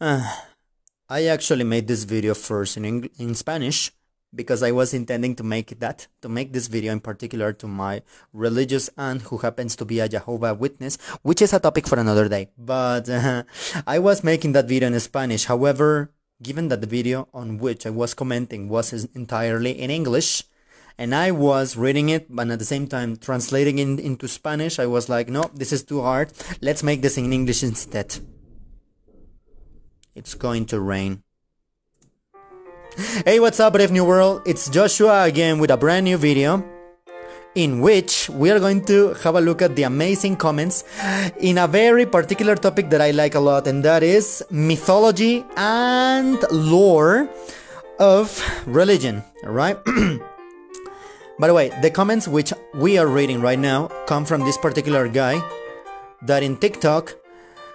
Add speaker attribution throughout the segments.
Speaker 1: I actually made this video first in Spanish because I was intending to make this video in particular to my religious aunt who happens to be a Jehovah's Witness, which is a topic for another day. But I was making that video in Spanish. However, given that the video on which I was commenting was entirely in English, and I was reading it, but at the same time translating it into Spanish, I was like, no, this is too hard. Let's make this in English instead. It's going to rain. Hey, what's up, Brave New World? It's Joshua again with a brand new video in which we are going to have a look at the amazing comments in a very particular topic that I like a lot, and that is mythology and lore of religion, alright? By the way, the comments which we are reading right now come from this particular guy that in TikTok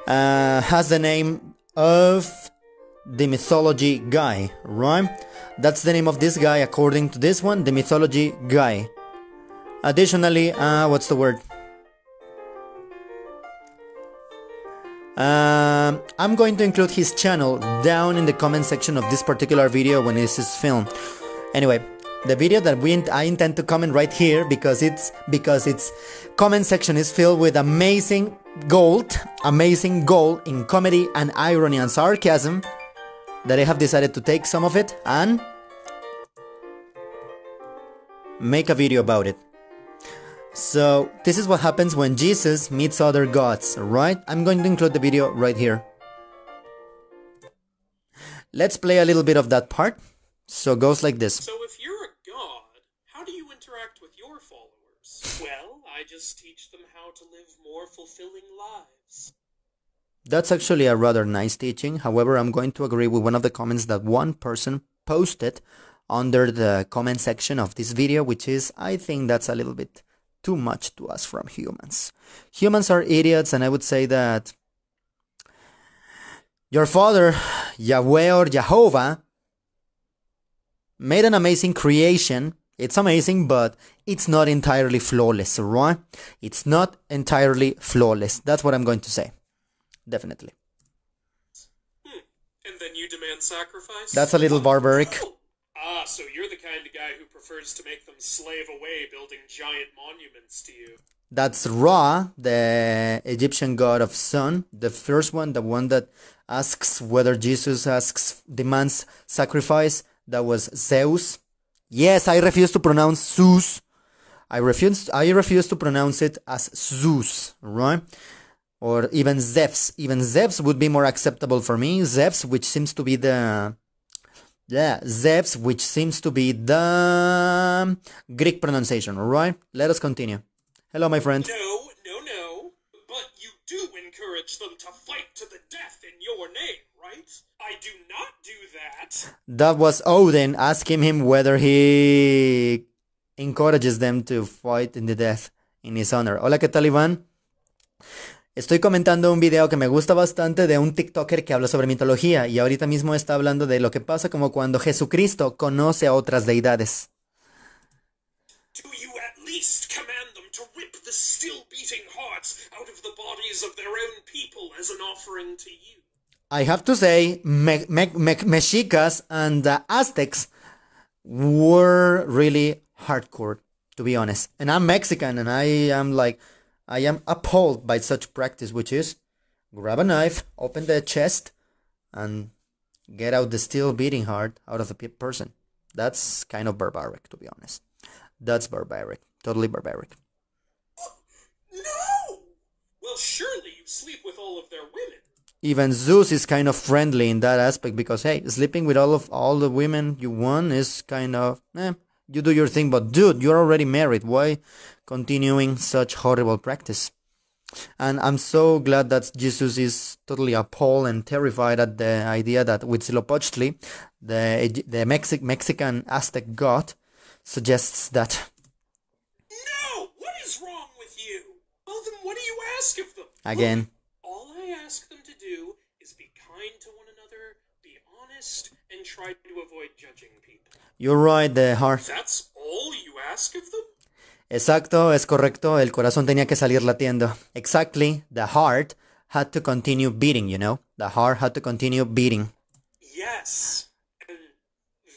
Speaker 1: has the name of the Mythology Guy, right? That's the name of this guy according to this one, the Mythology Guy. Additionally, what's the word? I'm going to include his channel down in the comment section of this particular video when this is filmed. Anyway, the video that I intend to comment right here because its comment section is filled with amazing gold in comedy and irony and sarcasm, that I have decided to take some of it and make a video about it. So this is what happens when Jesus meets other gods, right? I'm going to include the video right here. Let's play a little bit of that part. So it goes like this.
Speaker 2: So if you're a god, how do you interact with your followers? Well, I just teach them how to live more fulfilling lives.
Speaker 1: That's actually a rather nice teaching. However, I'm going to agree with one of the comments that one person posted under the comment section of this video, which is, I think that's a little bit too much to ask from humans. Humans are idiots, and I would say that your father, Yahweh or Jehovah, made an amazing creation. It's amazing, but it's not entirely flawless, right? It's not entirely flawless. That's what I'm going to say. Definitely.
Speaker 2: And then you demand sacrifice?
Speaker 1: That's a little barbaric.
Speaker 2: Oh. Ah, so you're the kind of guy who prefers to make them slave away building giant monuments to you.
Speaker 1: That's Ra, the Egyptian god of sun. The first one, the one that asks whether Jesus demands sacrifice. That was Zeus. Yes, I refuse to pronounce Zeus. I refuse to pronounce it as Zeus, right? Or even Zeus. Even Zeus would be more acceptable for me. Zeus, which seems to be the... Yeah, Zeus, which seems to be the Greek pronunciation, alright? Let us continue. Hello, my friend.
Speaker 2: No. But you do encourage them to fight to the death in your name, right? I do not do that.
Speaker 1: That was Odin asking him whether he encourages them to fight in the death in his honor. Hola, ¿qué tal, Iván? Estoy comentando un video que me gusta bastante de un TikToker que habla sobre mitología y ahorita mismo está hablando de lo que pasa como cuando Jesucristo conoce a otras deidades.
Speaker 2: Do you at least command them to rip the still beating hearts out of the bodies of their own people as an offering to you?
Speaker 1: I have to say, Mexicas and the Aztecs were really hardcore, to be honest. And I'm Mexican and I am appalled by such practice, which is grab a knife, open the chest, and get out the still beating heart out of the person. That's kind of barbaric, to be honest. That's barbaric. Totally barbaric.
Speaker 2: No! Well, surely you sleep with all of their women.
Speaker 1: Even Zeus is kind of friendly in that aspect because, hey, sleeping with all the women you want is kind of, you do your thing, but dude, you're already married. Why continuing such horrible practice? And I'm so glad that Jesus is totally appalled and terrified at the idea that Huitzilopochtli, the Mexican Aztec god, suggests that.
Speaker 2: No! What is wrong with you? Well, then what do you ask of them?
Speaker 1: Again.
Speaker 2: Look, all I ask them to do is be kind to one another, be honest, and try to avoid judging people.
Speaker 1: You're right, the heart.
Speaker 2: That's all you ask of them?
Speaker 1: Exacto, es correcto, el corazón tenía que salir latiendo. Exactly, the heart had to continue beating, you know? The heart had to continue beating.
Speaker 2: Yes. And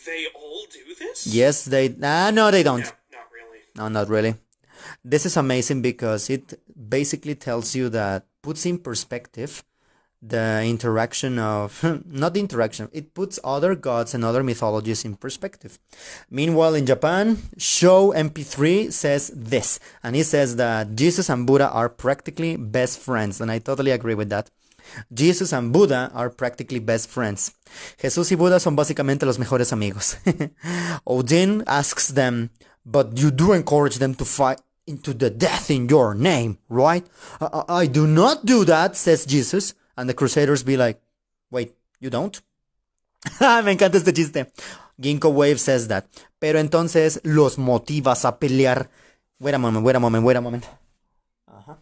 Speaker 2: they all do this?
Speaker 1: Yes, they... no, they don't.
Speaker 2: No, not really.
Speaker 1: No, not really. This is amazing because it basically tells you that, puts in perspective the interaction of... not the interaction, it puts other gods and other mythologies in perspective. Meanwhile, in Japan, Show MP3 says this, and he says that Jesus and Buddha are practically best friends, and I totally agree with that. Jesus and Buddha are practically best friends. Jesús y Buda son básicamente los mejores amigos. Odin asks them, but you do encourage them to fight into the death in your name, right? I do not do that, says Jesus. And the Crusaders be like, wait, you don't? Me encanta este chiste. Ginkgo Wave says that. Pero entonces los motivas a pelear. Wait a moment. Uh-huh.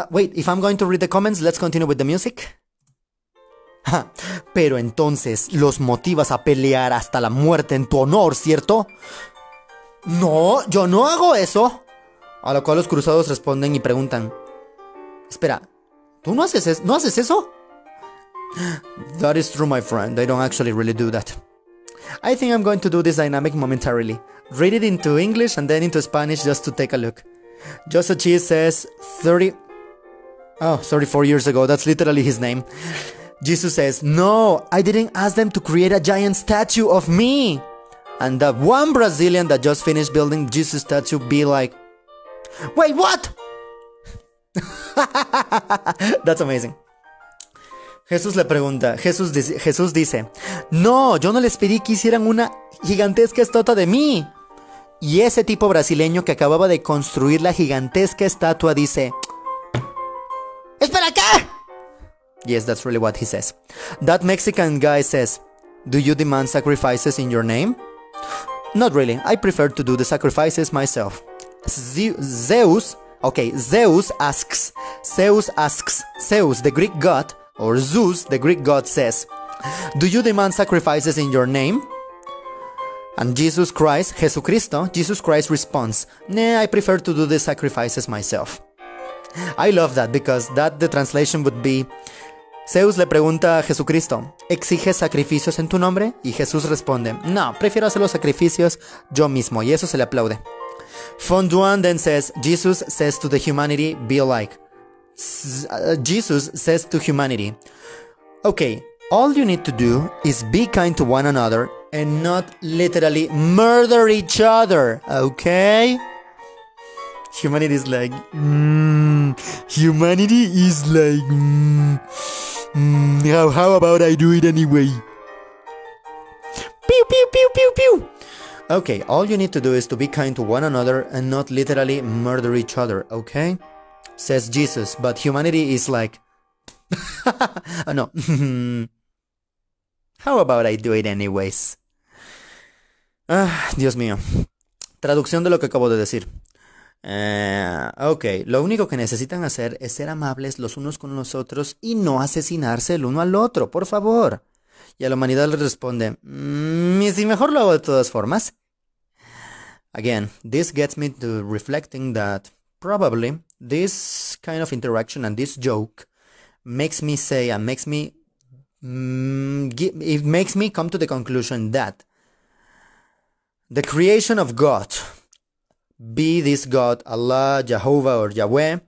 Speaker 1: Wait, if I'm going to read the comments, let's continue with the music. Pero entonces los motivas a pelear hasta la muerte en tu honor, ¿cierto? No, yo no hago eso. A lo cual los cruzados responden y preguntan, espera, ¿tú no haces eso? That is true, my friend. They don't actually really do that. I think I'm going to do this dynamic momentarily. Read it into English and then into Spanish just to take a look. Joseph Cheese says 34 years ago. That's literally his name. Jesus says, no, I didn't ask them to create a giant statue of me. And that one Brazilian that just finished building Jesus statue be like, wait, what? That's amazing. Jesús le pregunta, Jesús dice, no, yo no les pedí que hicieran una gigantesca estatua de mí. Y ese tipo brasileño que acababa de construir la gigantesca estatua dice, ¿espera qué? Yes, that's really what he says. That Mexican guy says, do you demand sacrifices in your name? Not really, I prefer to do the sacrifices myself. Zeus asks, Zeus, the Greek god, or Zeus, the Greek god, says, do you demand sacrifices in your name? And Jesus Christ responds, nah, I prefer to do the sacrifices myself. I love that because the translation would be, Zeus le pregunta a Jesucristo, ¿exiges sacrificios en tu nombre? Y Jesús responde, no, prefiero hacer los sacrificios yo mismo, y eso se le aplaude. Fonduan then says, Jesus says to humanity, okay, all you need to do is be kind to one another and not literally murder each other, okay? Humanity is like, how about I do it anyway? Pew, pew, pew, pew, pew. Okay, all you need to do is to be kind to one another and not literally murder each other, okay? Says Jesus, but humanity is like, oh no, how about I do it anyways? Dios mío. Traducción de lo que acabo de decir. Ok, lo único que necesitan hacer es ser amables los unos con los otros y no asesinarse el uno al otro, por favor. Y a la humanidad le responde, ¿y si mejor lo hago de todas formas? Again, this gets me to reflecting that probably this kind of interaction and this joke makes me say and makes me come to the conclusion that the creation of God, be this God, Allah, Jehovah, or Yahweh,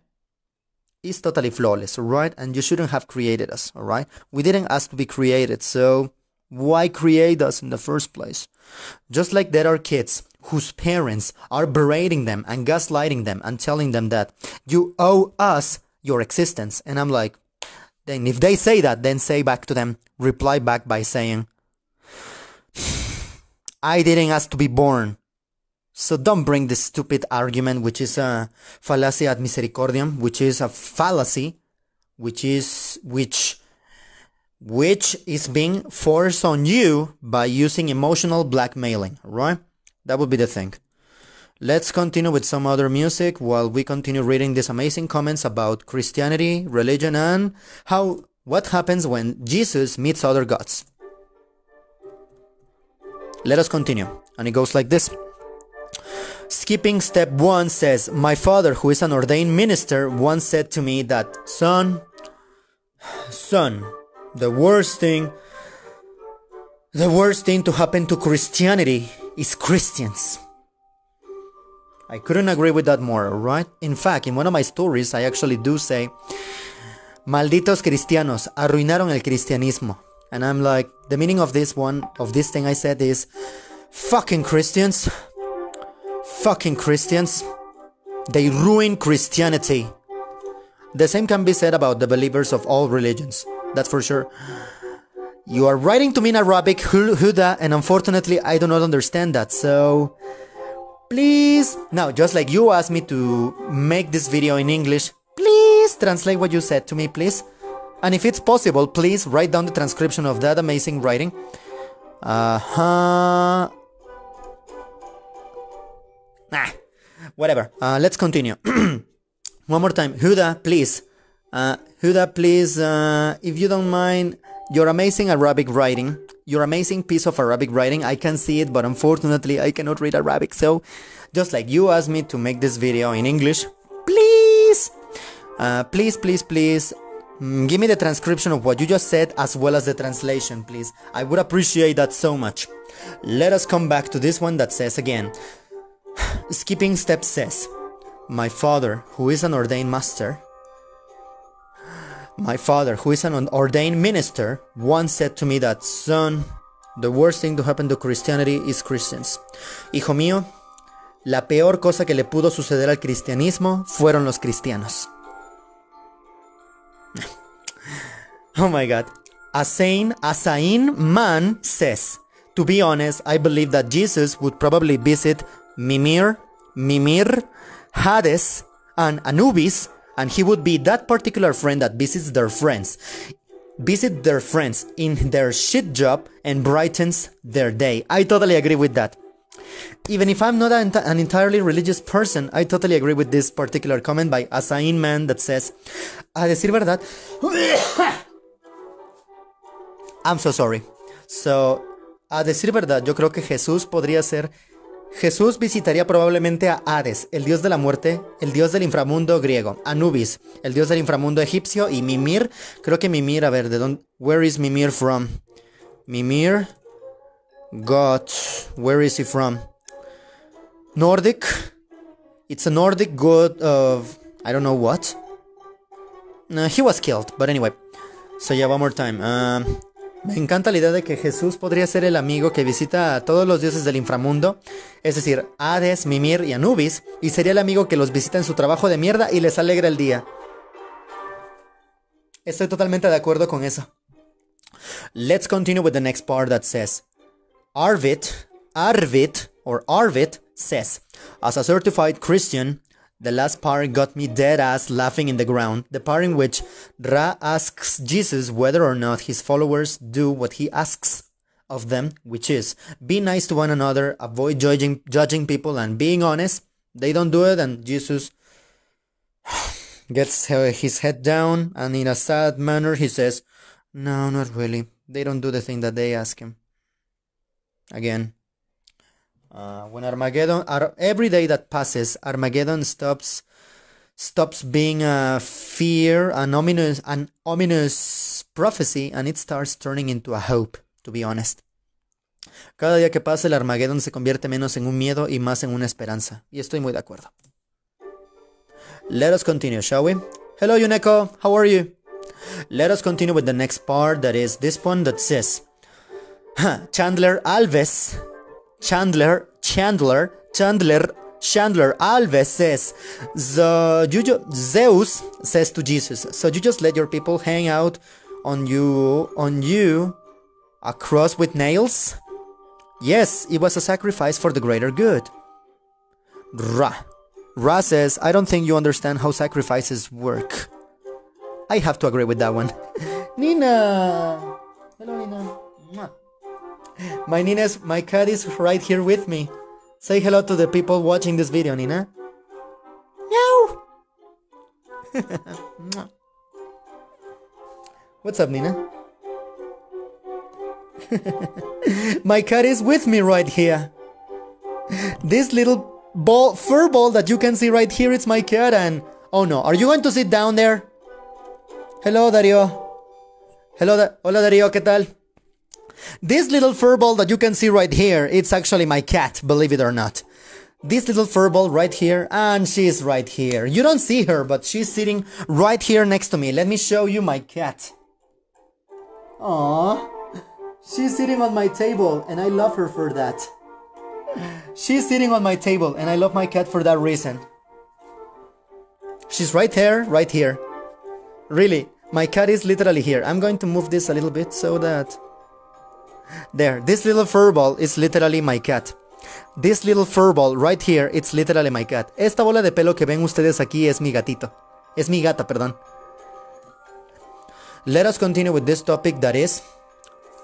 Speaker 1: is totally flawless, alright? And you shouldn't have created us, alright? We didn't ask to be created, so why create us in the first place? Just like there are kids whose parents are berating them and gaslighting them and telling them that you owe us your existence. And I'm like, then if they say that, then say back to them, reply back by saying, I didn't ask to be born. So don't bring this stupid argument, which is a fallacy ad misericordiam, which is a fallacy, which is being forced on you by using emotional blackmailing, right? That would be the thing. Let's continue with some other music while we continue reading these amazing comments about Christianity, religion, and what happens when Jesus meets other gods. Let us continue. And it goes like this. Skipping step 1 says, my father, who is an ordained minister, once said to me that, son, the worst thing to happen to Christianity is Christians. I couldn't agree with that more, right? In fact, in one of my stories, I actually do say, malditos cristianos, arruinaron el cristianismo. And I'm like, the meaning of this thing I said is, fucking Christians, they ruin Christianity. The same can be said about the believers of all religions, that's for sure. You are writing to me in Arabic, Huda, and unfortunately I do not understand that, so please, now just like you asked me to make this video in English, please translate what you said to me, please. And if it's possible, please write down the transcription of that amazing writing. Whatever. Let's continue. One more time. Huda, please. If you don't mind, your amazing Arabic writing, your amazing piece of Arabic writing, I can see it, but unfortunately I cannot read Arabic. So, just like you asked me to make this video in English, please, please, give me the transcription of what you just said as well as the translation, please. I would appreciate that so much. Let us come back to this one that says again, skipping step says, my father, who is an ordained minister, once said to me that, son, the worst thing to happen to Christianity is Christians. Hijo mío, la peor cosa que le pudo suceder al cristianismo fueron los cristianos. Oh my god. A sane man says, to be honest, I believe that Jesus would probably visit Mimir, Hades, and Anubis, and he would be that particular friend that visits their friends in their shit job and brightens their day. I totally agree with that. Even if I'm not an entirely religious person, I totally agree with this particular comment by a sane man that says, a decir verdad, I'm so sorry. So, a decir verdad, yo creo que Jesús visitaría probablemente a Hades, el dios de la muerte, el dios del inframundo griego, Anubis, el dios del inframundo egipcio, y Mimir, creo que Mimir, a ver, where is Mimir from? Mimir, God, where is he from? Nordic, it's a Nordic god of, I don't know what. He was killed, but anyway. So yeah, one more time. Me encanta la idea de que Jesús podría ser el amigo que visita a todos los dioses del inframundo, es decir, Hades, Mimir y Anubis, y sería el amigo que los visita en su trabajo de mierda y les alegra el día. Estoy totalmente de acuerdo con eso. Let's continue with the next part that says, Arvid says, as a certified Christian, the last part got me dead ass laughing in the ground. The part in which Ra asks Jesus whether or not his followers do what he asks of them, which is be nice to one another, avoid judging people, and being honest. They don't do it, and Jesus gets his head down, and in a sad manner he says, no, not really. They don't do the thing that they ask him. Again. When Armageddon, every day that passes, Armageddon stops being a fear, an ominous prophecy, and it starts turning into a hope, to be honest. Cada día que pasa, el Armageddon se convierte menos en un miedo y más en una esperanza. Y estoy muy de acuerdo. Let us continue, shall we? Hello, Yuneko. How are you? Let us continue with the next part, that is this one that says, Chandler Alves says, Zeus says to Jesus, so you just let your people hang out on you a cross with nails? Yes, it was a sacrifice for the greater good. Ra says, I don't think you understand how sacrifices work. I have to agree with that one. Nina! Hello, Nina. My cat is right here with me. Say hello to the people watching this video, Nina. Meow! What's up, Nina? My cat is with me right here. This little fur ball that you can see right here, it's my cat. And oh no, are you going to sit down there? Hello, Dario. Hola, Dario, ¿qué tal? This little fur ball that you can see right here, it's actually my cat, believe it or not. This little fur ball right here, and she's right here. You don't see her, but she's sitting right here next to me. Let me show you my cat. Aww. She's sitting on my table, and I love her for that. She's sitting on my table, and I love my cat for that reason. She's right there, right here. Really, my cat is literally here. I'm going to move this a little bit so that... There, this little fur ball is literally my cat. This little fur ball right here, it's literally my cat. Esta bola de pelo que ven ustedes aquí es mi gatito. Es mi gata, perdón. Let us continue with this topic that is...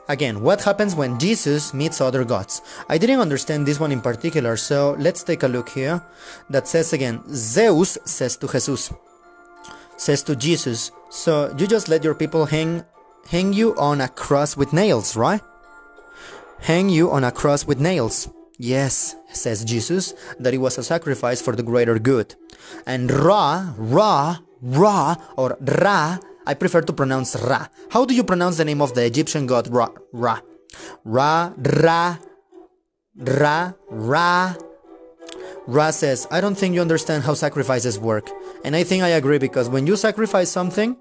Speaker 1: Again, what happens when Jesus meets other gods? I didn't understand this one in particular, so let's take a look here. That says again, Zeus says to Jesus. Says to Jesus, so you just let your people hang you on a cross with nails, right? Hang you on a cross with nails. Yes, says Jesus, that it was a sacrifice for the greater good. And Ra, or Ra, I prefer to pronounce Ra. How do you pronounce the name of the Egyptian god Ra? Ra says, I don't think you understand how sacrifices work. And I think I agree, because when you sacrifice something,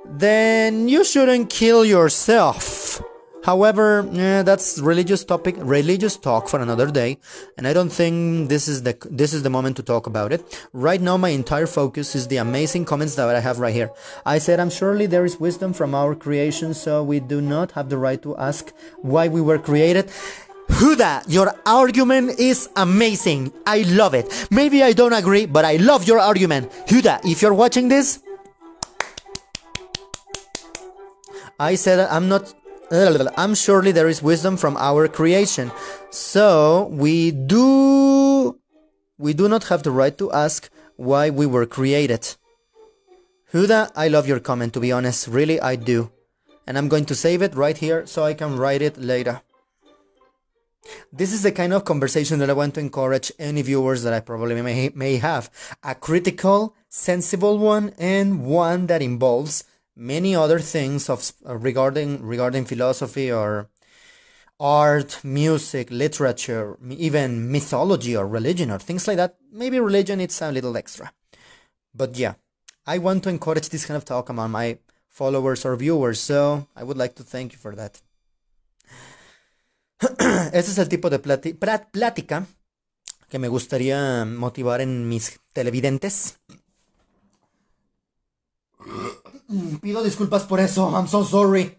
Speaker 1: then you shouldn't kill yourself. However, that's religious talk for another day, and I don't think this is the moment to talk about it. Right now, my entire focus is the amazing comments that I have right here. I said, I'm surely there is wisdom from our creation, so we do not have the right to ask why we were created. Huda, your argument is amazing. I love it. Maybe I don't agree, but I love your argument. Huda, if you're watching this, I said I'm surely there is wisdom from our creation, so we do not have the right to ask why we were created. Huda, I love your comment, to be honest, really I do. And I'm going to save it right here so I can write it later. This is the kind of conversation that I want to encourage any viewers that I probably may have. A critical, sensible one, and one that involves many other things regarding philosophy or art, music, literature, even mythology or religion or things like that. Maybe religion, it's a little extra. But yeah, I want to encourage this kind of talk among my followers or viewers, so I would like to thank you for that. Este es el tipo de plática que me gustaría motivar en mis televidentes. Pido disculpas por eso. I'm so sorry.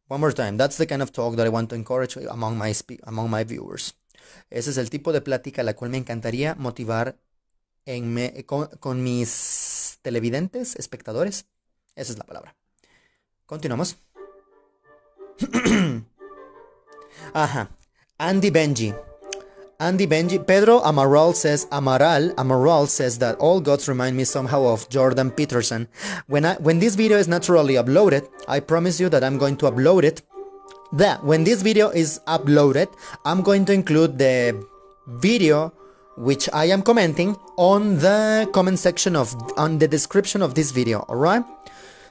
Speaker 1: One more time. That's the kind of talk that I want to encourage among my viewers. Ese es el tipo de plática a la cual me encantaría motivar con mis televidentes, espectadores. Esa es la palabra. Continuamos. Ajá. Andy Benji, Pedro Amaral says that all gods remind me somehow of Jordan Peterson. When this video is naturally uploaded, I promise you that I'm going to upload it. When this video is uploaded, I'm going to include the video which I am commenting on the comment section on the description of this video, alright?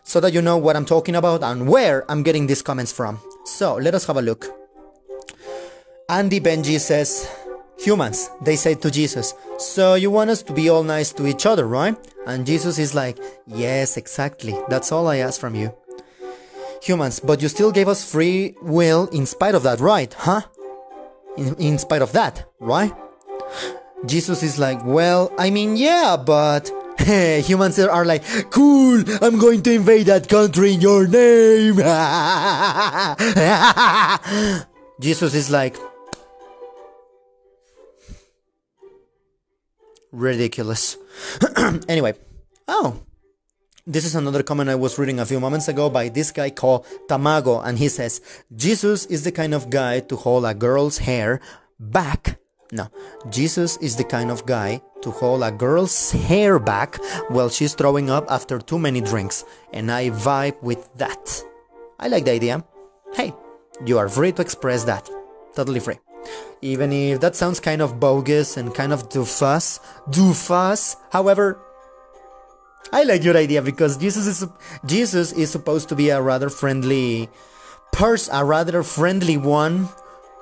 Speaker 1: So that you know what I'm talking about and where I'm getting these comments from. So, let us have a look. Andy Benji says, humans, they say to Jesus, so you want us to be all nice to each other, right? And Jesus is like, yes, exactly. That's all I ask from you. Humans, but you still gave us free will in spite of that, right? Huh? In spite of that, right? Jesus is like, well, I mean, yeah, but... humans are like, cool, I'm going to invade that country in your name. Jesus is like, ridiculous. Anyway, this is another comment I was reading a few moments ago by this guy called Tamago, and he says, Jesus is the kind of guy to hold a girl's hair back. No, Jesus is the kind of guy to hold a girl's hair back while she's throwing up after too many drinks, and I vibe with that. I like the idea. Hey, you are free to express that. Totally free. even if that sounds kind of bogus and kind of doofus. However, I like your idea because Jesus is supposed to be a rather friendly one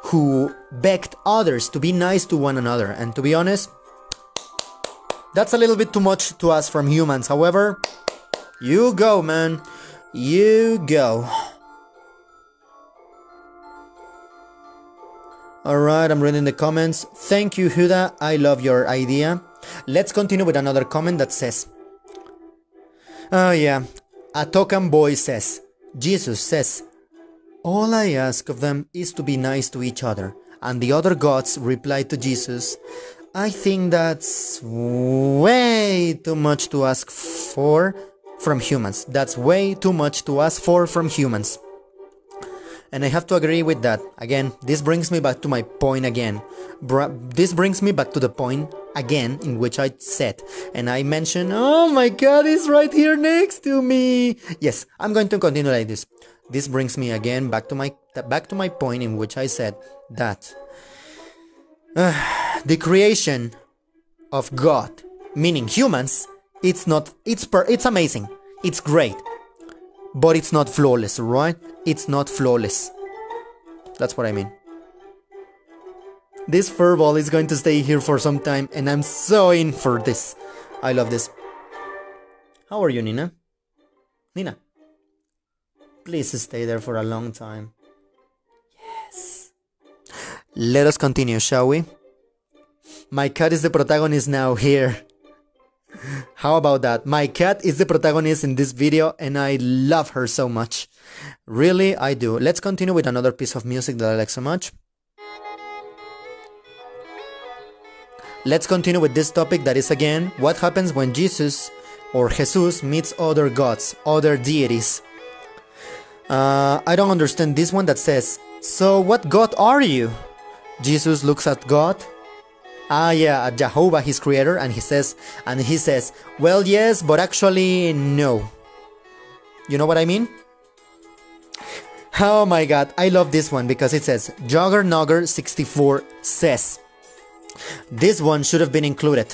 Speaker 1: who begged others to be nice to one another. And to be honest, that's a little bit too much to ask from humans. However, you go, man. You go. Alright, I'm reading the comments. Thank you, Huda. I love your idea. Let's continue with another comment that says, oh yeah, a token boy says, Jesus says, all I ask of them is to be nice to each other. And the other gods replied to Jesus, I think that's way too much to ask for from humans. That's way too much to ask for from humans. And I have to agree with that. Again, this brings me back to my point again. This brings me back to the point again in which I said, and I mentioned, oh my god, he's right here next to me. Yes, I'm going to continue like this. This brings me again back to my point in which I said that the creation of God, meaning humans, it's amazing, it's great, but it's not flawless, right? It's not flawless. That's what I mean. This furball is going to stay here for some time, and I'm so in for this. I love this. How are you, Nina? Nina, please stay there for a long time. Yes. Let us continue, shall we? My cat is the protagonist now here. How about that? My cat is the protagonist in this video, and I love her so much. Really, I do. Let's continue with another piece of music that I like so much. Let's continue with this topic that is again, what happens when Jesus meets other gods, other deities. I don't understand this one that says, so what god are you? Jesus looks at God. At Jehovah, his creator, and he says, well, yes, but actually, no. You know what I mean? Oh my god, I love this one because it says, Jogger64 says, this one should have been included.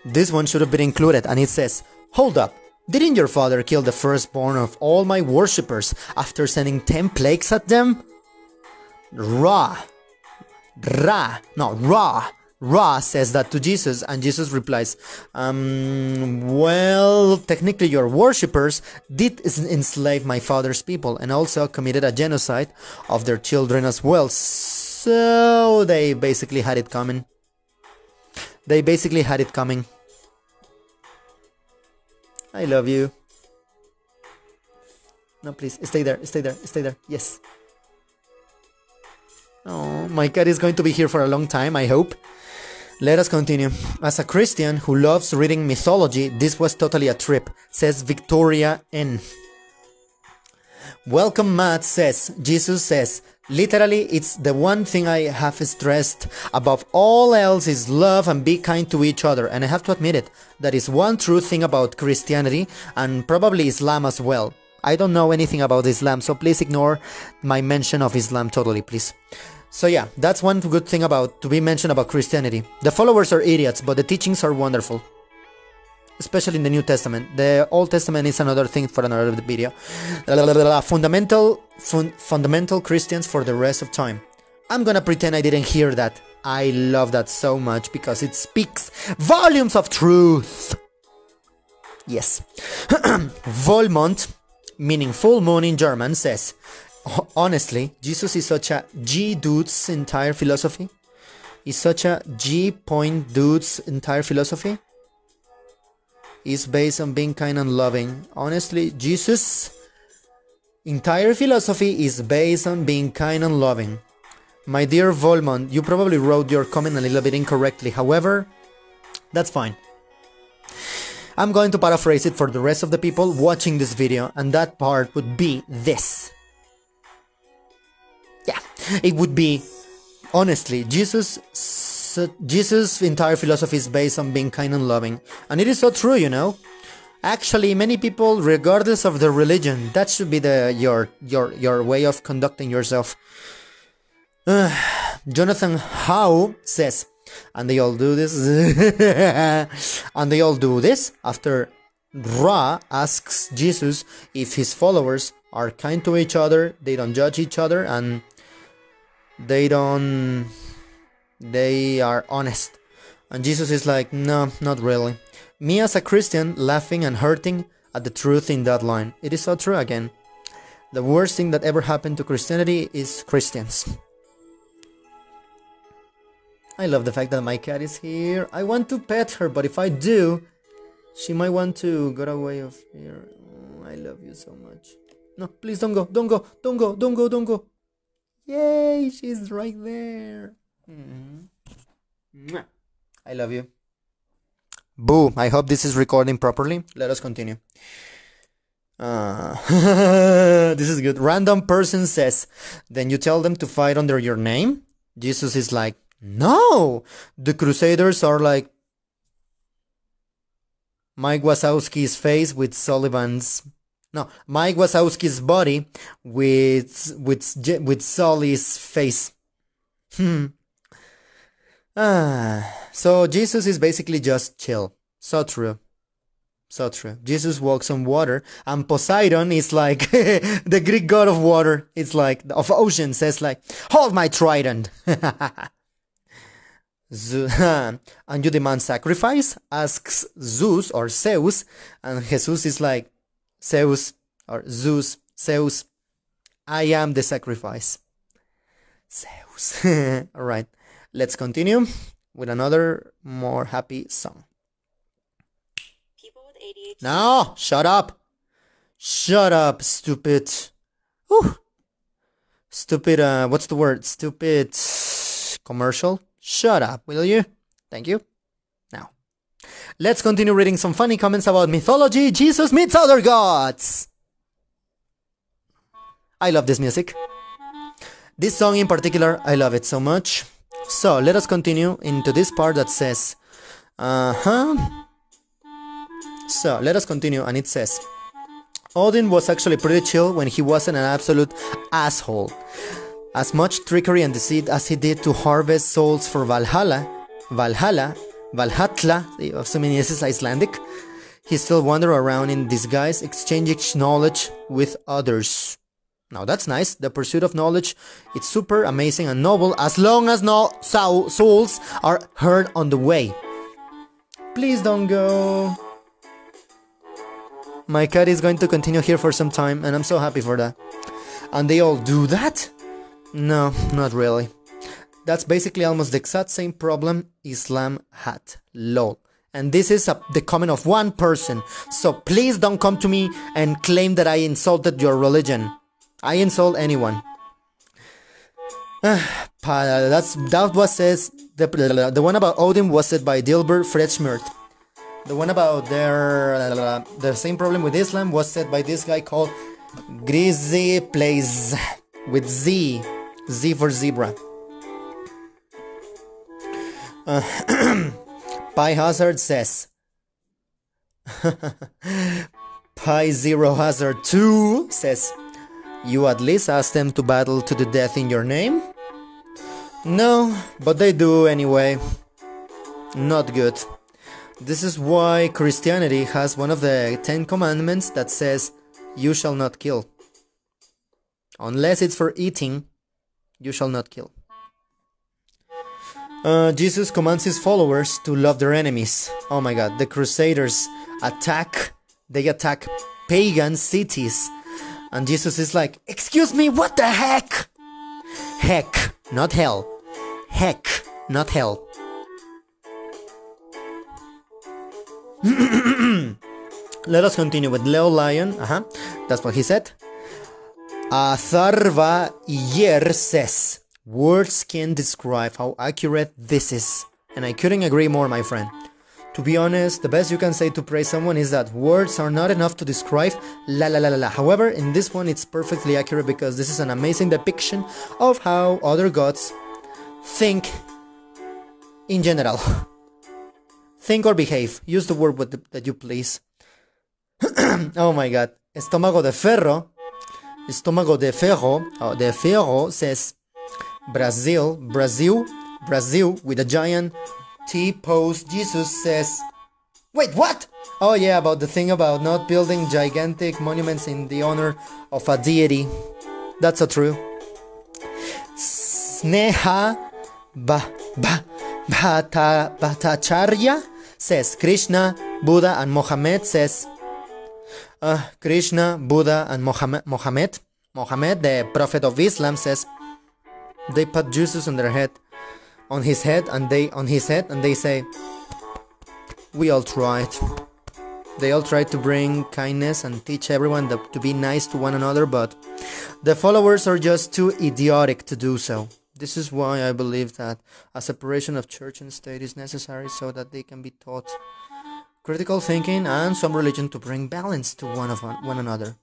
Speaker 1: This one should have been included, and it says, hold up, didn't your father kill the firstborn of all my worshippers after sending 10 plagues at them? Ra says that to Jesus, and Jesus replies, well, technically your worshippers did enslave my father's people and also committed a genocide of their children as well. So they basically had it coming. I love you. No, please, stay there. Yes. Oh, my cat is going to be here for a long time, I hope. Let us continue. As a Christian who loves reading mythology, this was totally a trip, says Victoria N. Welcome, Matt says, Jesus says, literally, it's the one thing I have stressed above all else is love and be kind to each other. And I have to admit it, that is one true thing about Christianity and probably Islam as well. I don't know anything about Islam, so please ignore my mention of Islam totally, please. So yeah, that's one good thing to be mentioned about Christianity. The followers are idiots, but the teachings are wonderful. Especially in the New Testament. The Old Testament is another thing for another video. Fundamental Christians for the rest of time. I'm gonna pretend I didn't hear that. I love that so much because it speaks volumes of truth. Yes. Vollmond, meaning full moon in German, says, honestly, Jesus is such a G-dude's entire philosophy. Is such a G-point dude's entire philosophy. Is based on being kind and loving. Honestly, Jesus' entire philosophy is based on being kind and loving. My dear Volmond, you probably wrote your comment a little bit incorrectly. However, that's fine. I'm going to paraphrase it for the rest of the people watching this video, and that part would be this. Yeah, it would be, honestly, Jesus' entire philosophy is based on being kind and loving. And it is so true, you know. Actually, many people, regardless of their religion, that should be your way of conducting yourself. Jonathan Howe says, and they all do this, and they all do this after Ra asks Jesus if his followers are kind to each other, they don't judge each other, and they are honest. And Jesus is like, no, not really. Me as a Christian laughing and hurting at the truth in that line. It is so true again. The worst thing that ever happened to Christianity is Christians. I love the fact that my cat is here. I want to pet her, but if I do, she might want to get away of here. Oh, I love you so much. No, please don't go, don't go, don't go, don't go, don't go. Yay, she's right there. I love you. Boo, I hope this is recording properly. Let us continue. This is good. Random person says, then you tell them to fight under your name? Jesus is like, no! The Crusaders are like Mike Wazowski's face with Sullivan's... No, Mike Wazowski's body with Sully's face. So Jesus is basically just chill. So true. So true. Jesus walks on water, and Poseidon is like the Greek god of water. It's like of ocean, says like, hold my trident. And you demand sacrifice? Asks Zeus or Zeus, and Jesus is like, Zeus or Zeus, Zeus, I am the sacrifice. Zeus. Alright, let's continue with another more happy song. No, shut up. Shut up, stupid. Whew. Stupid, what's the word? Stupid commercial. Shut up, will you? Thank you. Now, let's continue reading some funny comments about mythology. Jesus meets other gods. I love this music. This song in particular, I love it so much. So, let us continue into this part that says, So, let us continue, and it says, Odin was actually pretty chill when he wasn't an absolute asshole. As much trickery and deceit as he did to harvest souls for Valhalla, assuming this is Icelandic, he still wandered around in disguise, exchanging knowledge with others. Now that's nice. The pursuit of knowledge, it's super amazing and noble as long as no souls are hurt on the way. Please don't go. My cat is going to continue here for some time, and I'm so happy for that. And they all do that? No, not really. That's basically almost the exact same problem Islam had. Lol. And this is the comment of one person. So please don't come to me and claim that I insulted your religion. I insult anyone. That was says the one about Odin was said by Dilbert Fredschmidt. The one about the same problem with Islam was said by this guy called Grizzly Plays with Z for zebra. Pi Hazard says Pi Zero Hazard 2 says, you at least ask them to battle to the death in your name? No, but they do anyway. Not good. This is why Christianity has one of the 10 commandments that says, you shall not kill. Unless it's for eating, you shall not kill. Jesus commands his followers to love their enemies. Oh my god, the Crusaders attack pagan cities. And Jesus is like, excuse me, what the heck? Heck, not hell. Heck, not hell. Let us continue with Leo Lion. That's what he said. Tharva Yer says, words can't describe how accurate this is. And I couldn't agree more, my friend. To be honest, the best you can say to praise someone is that words are not enough to describe la la la la la. However, in this one it's perfectly accurate because this is an amazing depiction of how other gods think in general. Think or behave. Use the word that you please. Oh my god. Estómago de ferro. Estómago de ferro says Brazil, with a giant T pose. Jesus says, wait, what? Oh yeah, about the thing about not building gigantic monuments in the honor of a deity. That's so true. Sneha Bhattacharya says Krishna, Buddha, and Mohammed says Krishna, Buddha, and Mohammed, the prophet of Islam, says they put Jesus on his head, and they say, we all tried. They all tried to bring kindness and teach everyone to be nice to one another, but the followers are just too idiotic to do so. This is why I believe that a separation of church and state is necessary so that they can be taught critical thinking and some religion to bring balance to one another.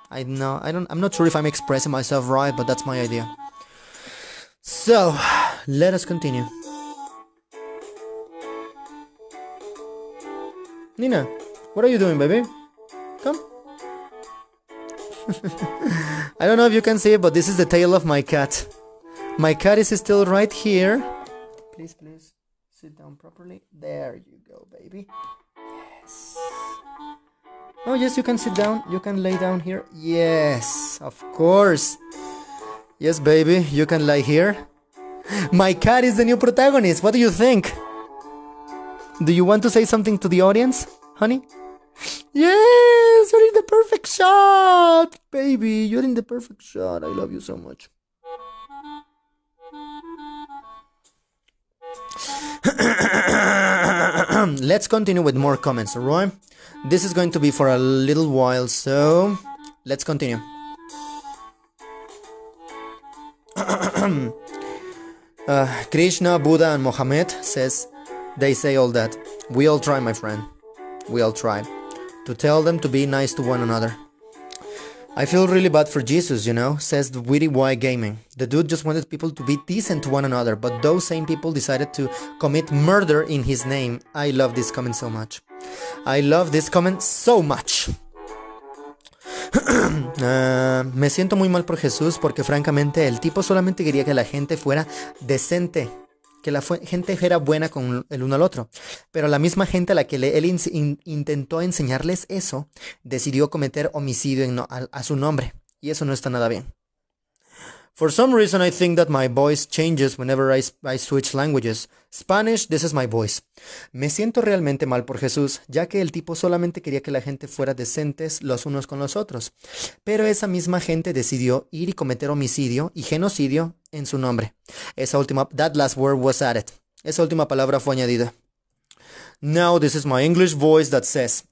Speaker 1: I'm not sure if I'm expressing myself right, but that's my idea. So, let us continue. Nina, what are you doing, baby? Come. I don't know if you can see it, but this is the tail of my cat. My cat is still right here. Please, sit down properly. There you go, baby. Yes. Oh, yes, you can sit down. You can lay down here. Yes, of course. Yes, baby, you can lie here. My cat is the new protagonist. What do you think? Do you want to say something to the audience, honey? Yes, you're in the perfect shot. Baby, you're in the perfect shot. I love you so much. Let's continue with more comments, alright? This is going to be for a little while, so let's continue. Krishna, Buddha, and Mohammed says, they say all that. We all try, my friend. We all try to tell them to be nice to one another. I feel really bad for Jesus, says the Witty Y Gaming. The dude just wanted people to be decent to one another, but those same people decided to commit murder in his name. I love this comment so much. Me siento muy mal por Jesús porque francamente el tipo solamente quería que la gente fuera decente, que la gente fuera buena con el uno al otro, pero la misma gente a la que él intentó enseñarles eso decidió cometer homicidio a su nombre, y eso no está nada bien. For some reason I think that my voice changes whenever I switch languages. Spanish, this is my voice. Me siento realmente mal por Jesús, ya que el tipo solamente quería que la gente fuera decentes los unos con los otros, pero esa misma gente decidió ir y cometer homicidio y genocidio en su nombre. That last word was added. Esa última palabra fue añadida. Now this is my English voice that says,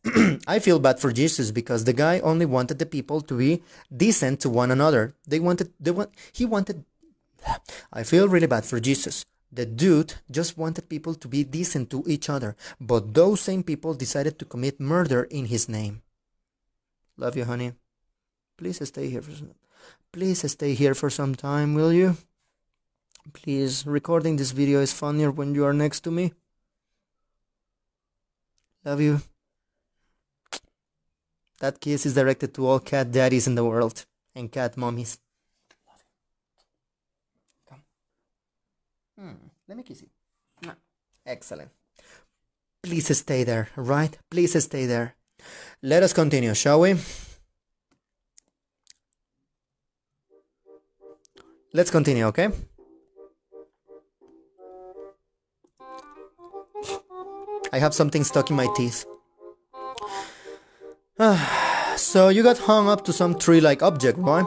Speaker 1: I feel bad for Jesus because the guy only wanted the people to be decent to one another. I feel really bad for Jesus. The dude just wanted people to be decent to each other, but those same people decided to commit murder in his name. Love you, honey. Please stay here for some time, will you? Please, recording this video is funnier when you are next to me. Love you. That kiss is directed to all cat daddies in the world and cat mommies. Love you. Come. Let me kiss you. Excellent. Please stay there, right? Please stay there. Let us continue, shall we? Let's continue, okay? I have something stuck in my teeth. So you got hung up to some tree-like object, right?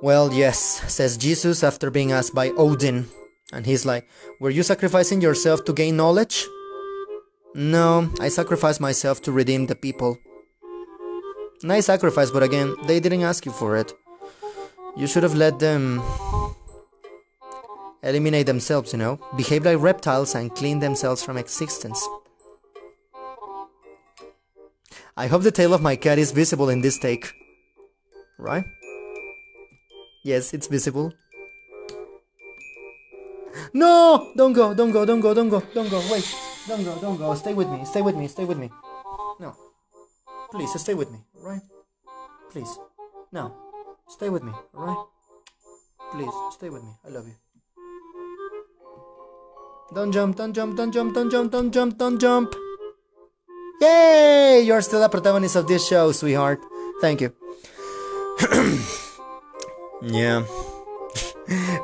Speaker 1: Well, yes, says Jesus after being asked by Odin. And he's like, were you sacrificing yourself to gain knowledge? No, I sacrificed myself to redeem the people. Nice sacrifice, but again, they didn't ask you for it. You should have let them eliminate themselves, behave like reptiles and clean themselves from existence. I hope the tail of my cat is visible in this take. Right? Yes, it's visible. No! Don't go. Wait. Don't go. Stay with me. No. Please, stay with me, alright? Please. No. Stay with me, alright? Please, stay with me. I love you. Don't jump, don't jump, don't jump, don't jump, don't jump, don't jump. Yay! You're still a protagonist of this show, sweetheart. Thank you. Yeah.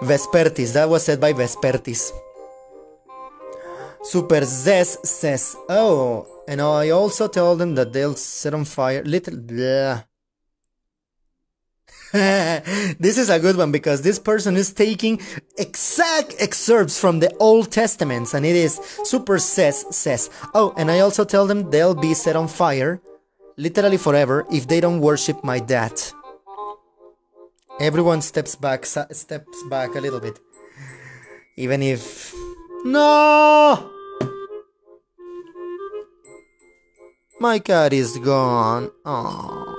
Speaker 1: Vespertis. That was said by Vespertis. Super Zes says, oh, and I also told them that they'll set on fire. Little. Blah. This is a good one because this person is taking exact excerpts from the Old Testaments, and it is Super says, oh, and I also tell them they'll be set on fire, literally forever, if they don't worship my dad. Everyone steps back a little bit, even if no, my cat is gone. Aww.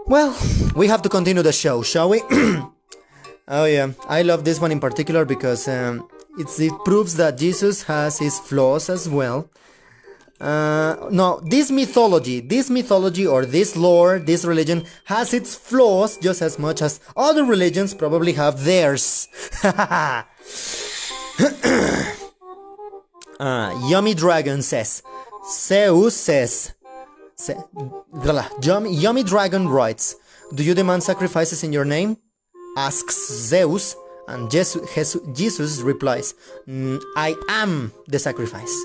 Speaker 1: Well, we have to continue the show, shall we? Oh yeah, I love this one in particular because it proves that Jesus has his flaws as well. No, this mythology or this lore, this religion has its flaws just as much as other religions probably have theirs. Yummy Dragon says, Zeus says, Yummy Dragon writes, do you demand sacrifices in your name? Asks Zeus, and Jesus replies, I am the sacrifice.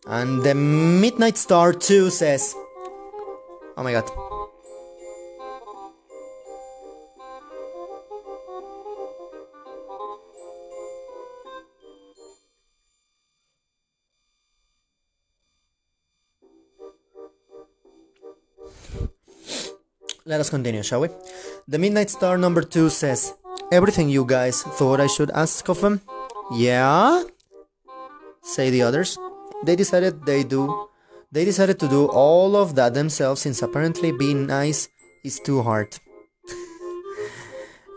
Speaker 1: And the Midnight Star 2 says, oh my god. Let us continue, shall we? The Midnight Star number 2 says, everything you guys thought I should ask of them? Yeah? Say the others. They decided to do all of that themselves since apparently being nice is too hard.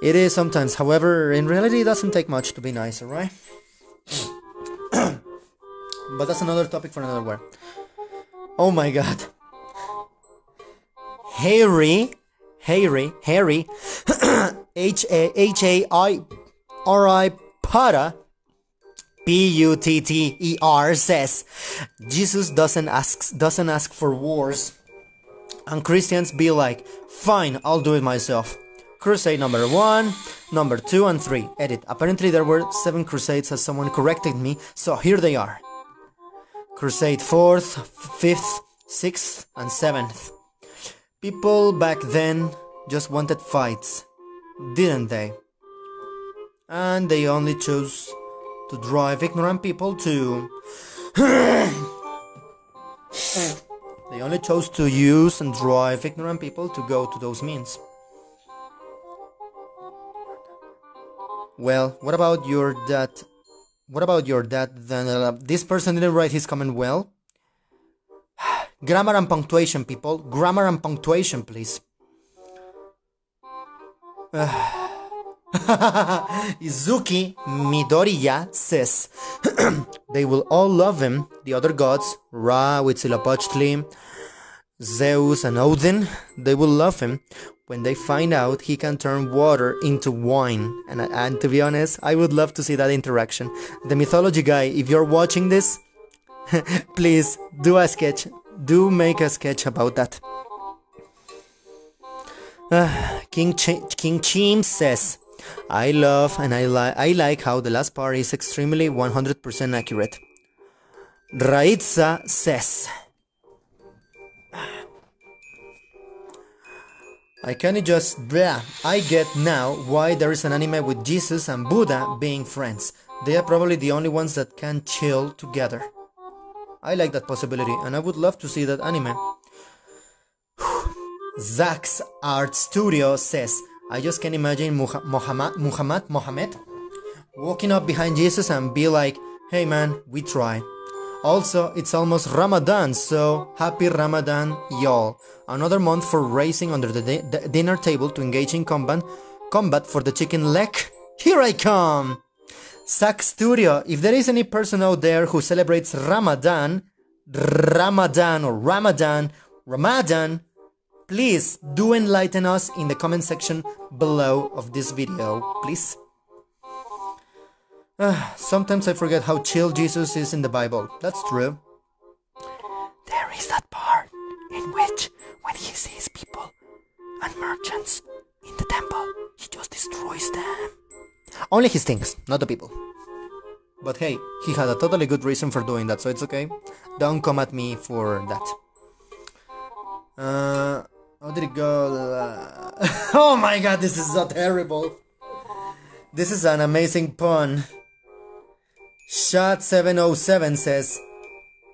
Speaker 1: It is sometimes, however, in reality it doesn't take much to be nice, alright? But that's another topic for another word. Oh my god. Harry, H-A-H-A-I-R-I, Potter, P-U-T-T-E-R says, Jesus doesn't ask for wars. And Christians be like, fine, I'll do it myself. Crusade number 1, number 2 and 3. Edit. Apparently there were 7 crusades as someone corrected me, so here they are. Crusade 4th, 5th, 6th and 7th. People back then just wanted fights, didn't they? And they only chose to drive ignorant people to... They only chose to use and drive ignorant people to go to those means. Well, what about your dad? What about your dad then? This person didn't write his comment well. Grammar and punctuation, people. Grammar and punctuation, please. Izuki Midoriya says, they will all love him, the other gods, Ra, Huitzilopochtli, Zeus and Odin, they will love him when they find out he can turn water into wine. And to be honest, I would love to see that interaction. The Mythology Guy, if you're watching this, please do a sketch. Do make a sketch about that. King Chim says, I love and I like how the last part is extremely 100% accurate. Raitza says, I get now why there is an anime with Jesus and Buddha being friends. They are probably the only ones that can chill together. I like that possibility and I would love to see that anime. Zach's Art Studio says, I just can imagine Muhammad walking up behind Jesus and be like, hey man, we tried. Also, it's almost Ramadan, so happy Ramadan, y'all. Another month for racing under the dinner table to engage in combat for the chicken leg. Here I come! Sac Studio, if there is any person out there who celebrates Ramadan, please do enlighten us in the comment section below of this video, please. Sometimes I forget how chill Jesus is in the Bible. That's true. There is that part in which when he sees people and merchants in the temple, he just destroys them. Only his things, not the people. But hey, he had a totally good reason for doing that, so it's okay. Don't come at me for that. How did it go? Oh my god, this is so terrible. This is an amazing pun. Shot707 says,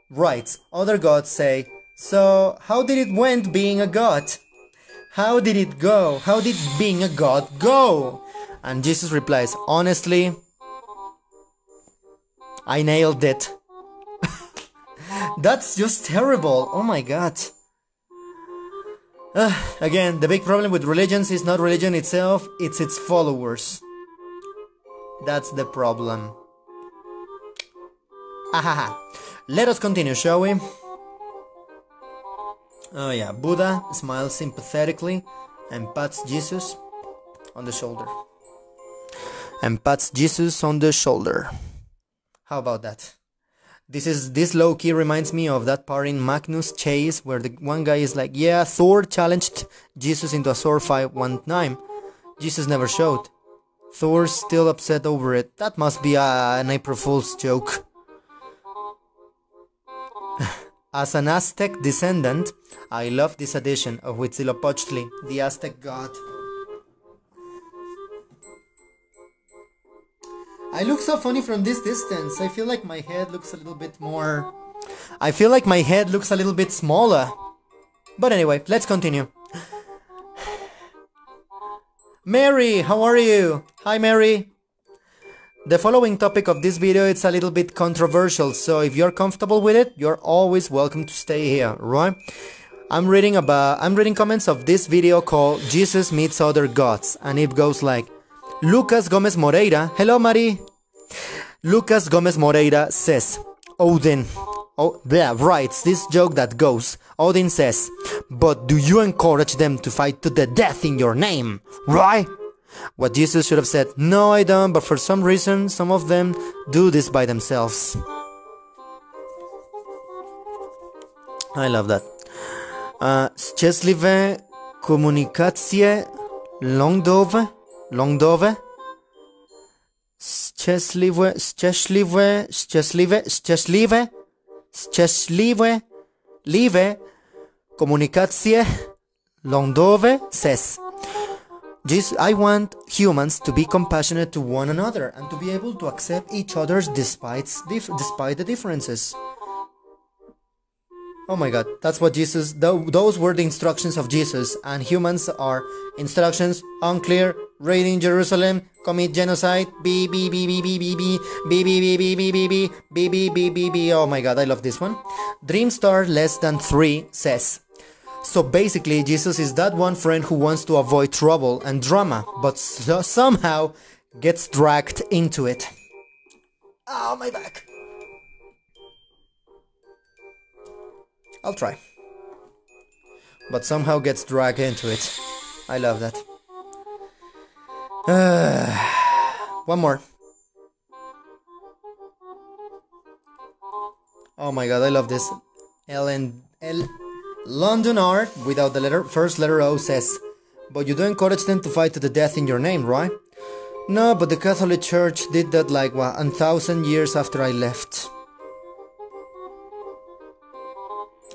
Speaker 1: writes, other gods say, so how did it went being a god? How did it go? How did being a god go? And Jesus replies, honestly, I nailed it. That's just terrible. Oh my god. Again, the big problem with religions is not religion itself, it's its followers. That's the problem. Ahaha. Let us continue, shall we? Oh yeah, Buddha smiles sympathetically and pats Jesus on the shoulder. How about that? This low-key reminds me of that part in Magnus Chase where the one guy is like, yeah, Thor challenged Jesus into a sword fight one time. Jesus never showed. Thor's still upset over it. That must be an April Fool's joke. As an Aztec descendant, I love this addition of Huitzilopochtli, the Aztec god. I look so funny from this distance. I feel like my head looks a little bit more... I feel like my head looks a little bit smaller. But anyway, let's continue. Mary, how are you? Hi, Mary. The following topic of this video is a little bit controversial, so if you're comfortable with it, you're always welcome to stay here, right? I'm reading comments of this video called Jesus Meets Other Gods, and it goes like, Lucas Gomez Moreira, hello Mari. Lucas Gomez Moreira says, Odin, writes this joke that goes, Odin says, but do you encourage them to fight to the death in your name, right? What Jesus should have said, no I don't, but for some reason some of them do this by themselves. I love that. Szczęśliwe komunikacje lądowe. Szczęśliwe komunikacje lądowe says, I want humans to be compassionate to one another and to be able to accept each other's despite the differences. Oh my god, that's what Jesus, those were the instructions of Jesus, and humans are instructions, unclear, raid in Jerusalem, commit genocide, oh my god, I love this one. Dreamstar less than 3 says, so basically Jesus is that one friend who wants to avoid trouble and drama, but somehow gets dragged into it. Oh, my back. I'll try. But somehow gets dragged into it. I love that. One more. Oh my god, I love this. London Art, without the first letter O, says, but you do encourage them to fight to the death in your name, right? No, but the Catholic Church did that like 1,000 years after I left.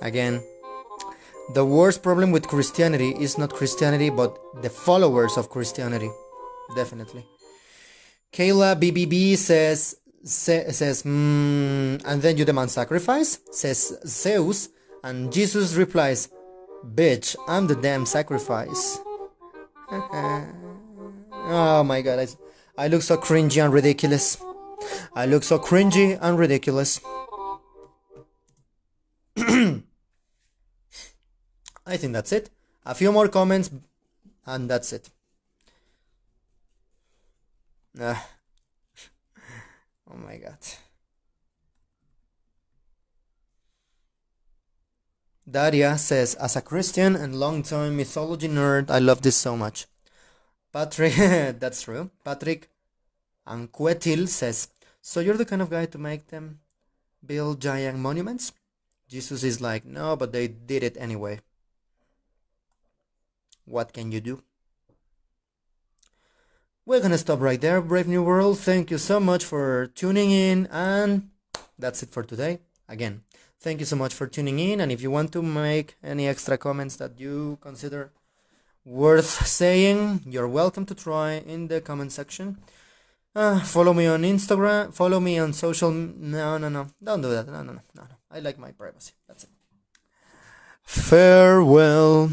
Speaker 1: Again, the worst problem with Christianity is not Christianity, but the followers of Christianity. Definitely. Kayla BBB says, and then you demand sacrifice? Says Zeus, and Jesus replies, bitch, I'm the damn sacrifice. Oh my god, I look so cringy and ridiculous. I look so cringy and ridiculous. I think that's it. A few more comments and that's it. Oh my god. Daria says, as a Christian and long-time mythology nerd, I love this so much. Patrick, that's true. Patrick Anquetil says, so you're the kind of guy to make them build giant monuments? Jesus is like, no, but they did it anyway. What can you do? We're gonna stop right there, Brave New World. Thank you so much for tuning in, and that's it for today. Again, thank you so much for tuning in, and if you want to make any extra comments that you consider worth saying, you're welcome to try in the comment section. Follow me on Instagram, follow me on social. No, don't do that. No. I like my privacy. That's it. Farewell.